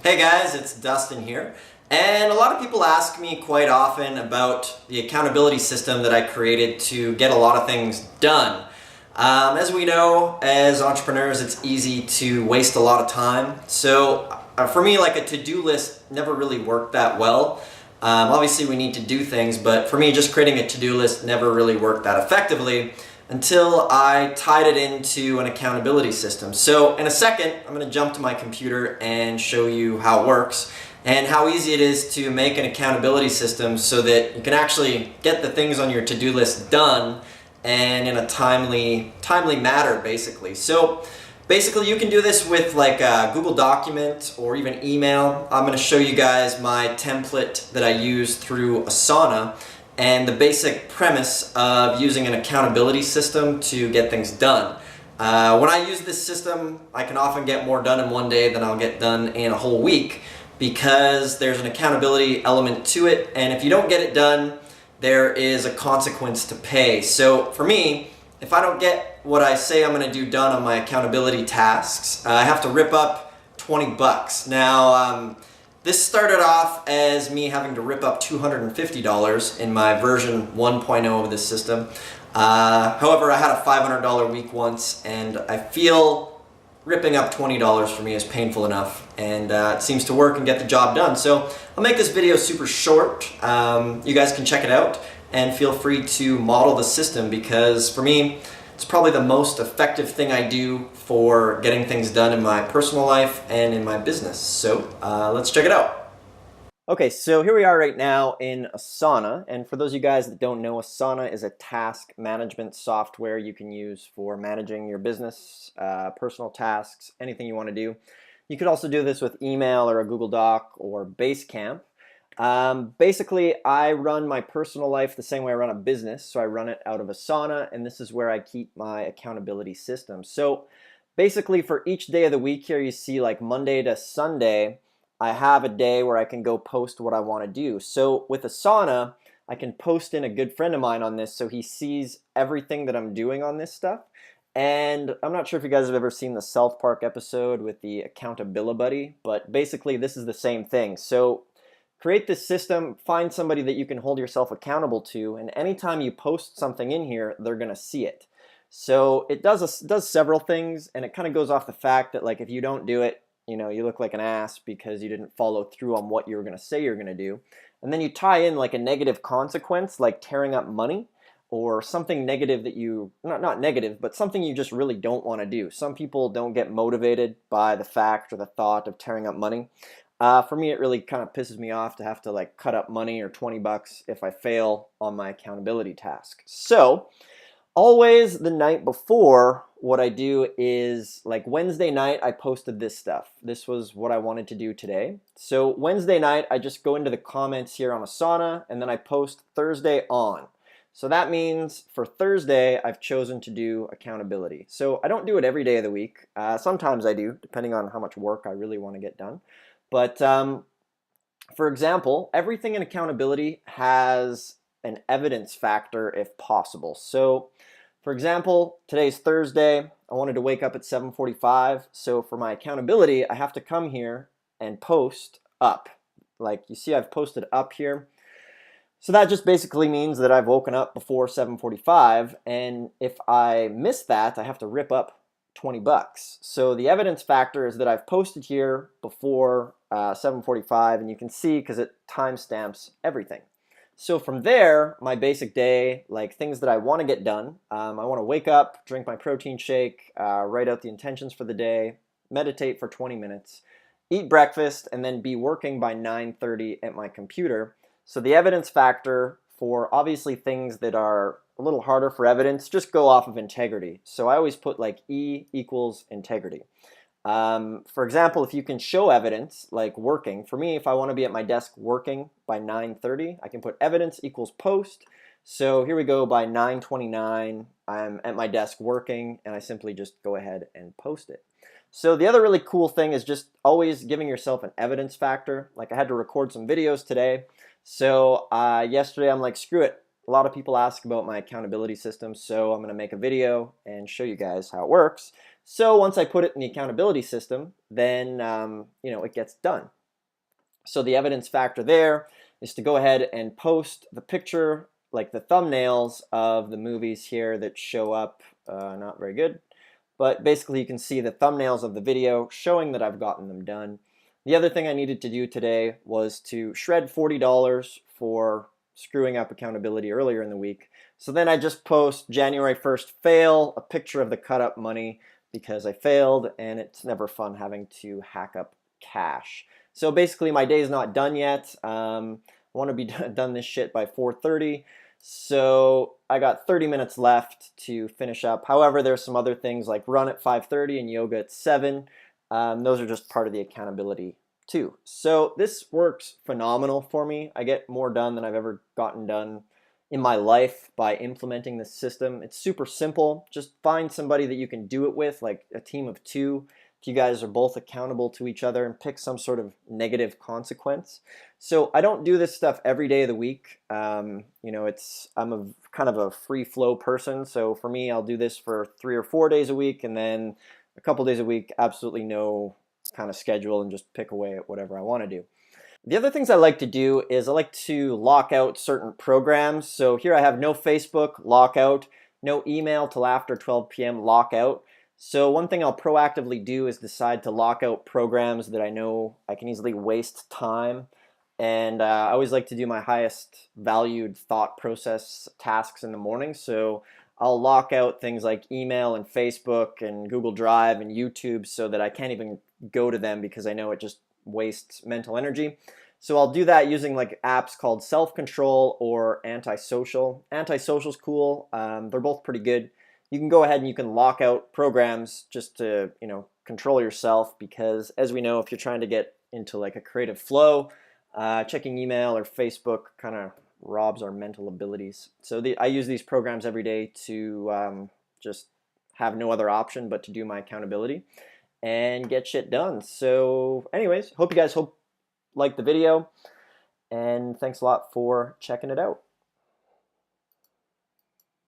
Hey guys, it's Dustin here. And a lot of people ask me quite often about the accountability system that I created to get a lot of things done. As we know, as entrepreneurs, it's easy to waste a lot of time. So for me, like a to-do list never really worked that well. Obviously, we need to do things, but for me, just creating a to-do list never really worked that effectively until I tied it into an accountability system. So in a second, I'm going to jump to my computer and show you how it works and how easy it is to make an accountability system so that you can actually get the things on your to-do list done and in a timely manner, basically. So basically you can do this with like a Google document or even email. I'm going to show you guys my template that I use through Asana and the basic premise of using an accountability system to get things done. When I use this system, I can often get more done in one day than I'll get done in a whole week because there's an accountability element to it, and if you don't get it done, there is a consequence to pay. So for me, if I don't get what I say I'm going to do done on my accountability tasks, I have to rip up 20 bucks. Now, this started off as me having to rip up $250 in my version 1.0 of this system. However, I had a $500 week once, and I feel ripping up $20 for me is painful enough, and it seems to work and get the job done. So I'll make this video super short. You guys can check it out and feel free to model the system because for me, it's probably the most effective thing I do for getting things done in my personal life and in my business. So let's check it out. Okay, so here we are right now in Asana, and for those of you guys that don't know, Asana is a task management software you can use for managing your business, personal tasks, anything you want to do. You could also do this with email or a Google Doc or Basecamp. Basically, I run my personal life the same way I run a business, so I run it out of Asana, and this is where I keep my accountability system. So basically, for each day of the week here, you see like Monday to Sunday, I have a day where I can go post what I want to do. So with Asana, I can post in a good friend of mine on this so he sees everything that I'm doing on this stuff. And I'm not sure if you guys have ever seen the South Park episode with the accountability, but basically this is the same thing. So create this system, find somebody that you can hold yourself accountable to, and anytime you post something in here, they're going to see it. So it does several things, and it kind of goes off the fact that like if you don't do it, you know, you look like an ass because you didn't follow through on what you were going to say you're going to do. And then you tie in like a negative consequence, like tearing up money or something negative that you, not negative, but something you just really don't want to do. Some people don't get motivated by the fact or the thought of tearing up money. For me, it really kind of pisses me off to have to like cut up money or 20 bucks if I fail on my accountability task. So always the night before, what I do is like Wednesday night, I posted this stuff. This was what I wanted to do today. So Wednesday night, I just go into the comments here on Asana and then I post Thursday on. So that means for Thursday, I've chosen to do accountability. So I don't do it every day of the week. Sometimes I do, depending on how much work I really want to get done. But for example, everything in accountability has an evidence factor if possible. So for example, today's Thursday. I wanted to wake up at 7:45. So for my accountability, I have to come here and post up. Like you see, I've posted up here. So that just basically means that I've woken up before 7:45. And if I miss that, I have to rip up 20 bucks. So the evidence factor is that I've posted here before 7:45, and you can see because it timestamps everything. So from there, my basic day, like things that I want to get done, I want to wake up, drink my protein shake, write out the intentions for the day, meditate for 20 minutes, eat breakfast, and then be working by 9:30 at my computer. So the evidence factor for obviously things that are a little harder for evidence, just go off of integrity. So I always put like E equals integrity. For example, if you can show evidence, like working, for me, if I want to be at my desk working by 9:30, I can put evidence equals post. So here we go, by 9:29, I'm at my desk working, and I simply just go ahead and post it. So the other really cool thing is just always giving yourself an evidence factor. Like I had to record some videos today. So yesterday I'm like, screw it. A lot of people ask about my accountability system, so I'm going to make a video and show you guys how it works. So once I put it in the accountability system, then it gets done. So the evidence factor there is to go ahead and post the picture, like the thumbnails of the movies here that show up. Not very good, but basically you can see the thumbnails of the video showing that I've gotten them done. The other thing I needed to do today was to shred $40 for screwing up accountability earlier in the week. So then I just post January 1st fail, a picture of the cut up money because I failed, and it's never fun having to hack up cash. So basically my day is not done yet. I want to be done this shit by 4:30. So I got 30 minutes left to finish up. However, there's some other things like run at 5:30 and yoga at 7. Those are just part of the accountability too. So this works phenomenal for me. I get more done than I've ever gotten done in my life by implementing this system. It's super simple. Just find somebody that you can do it with, like a team of 2. If you guys are both accountable to each other, and pick some sort of negative consequence. So I don't do this stuff every day of the week. I'm a kind of a free flow person. So for me, I'll do this for 3 or 4 days a week, and then a couple days a week, absolutely no kind of schedule, and just pick away at whatever I want to do. The other things I like to do is I like to lock out certain programs. So here I have no Facebook, lockout, no email till after 12 p.m., lockout. So one thing I'll proactively do is decide to lock out programs that I know I can easily waste time. And I always like to do my highest valued thought process tasks in the morning. So I'll lock out things like email and Facebook and Google Drive and YouTube so that I can't even go to them because I know it just wastes mental energy. So I'll do that using like apps called Self-Control or Antisocial. Antisocial's cool. They're both pretty good. You can go ahead and you can lock out programs just to, control yourself, because as we know, if you're trying to get into like a creative flow, checking email or Facebook kind of robs our mental abilities. So I use these programs every day to just have no other option but to do my accountability and get shit done. So anyways, hope you guys liked the video, and thanks a lot for checking it out.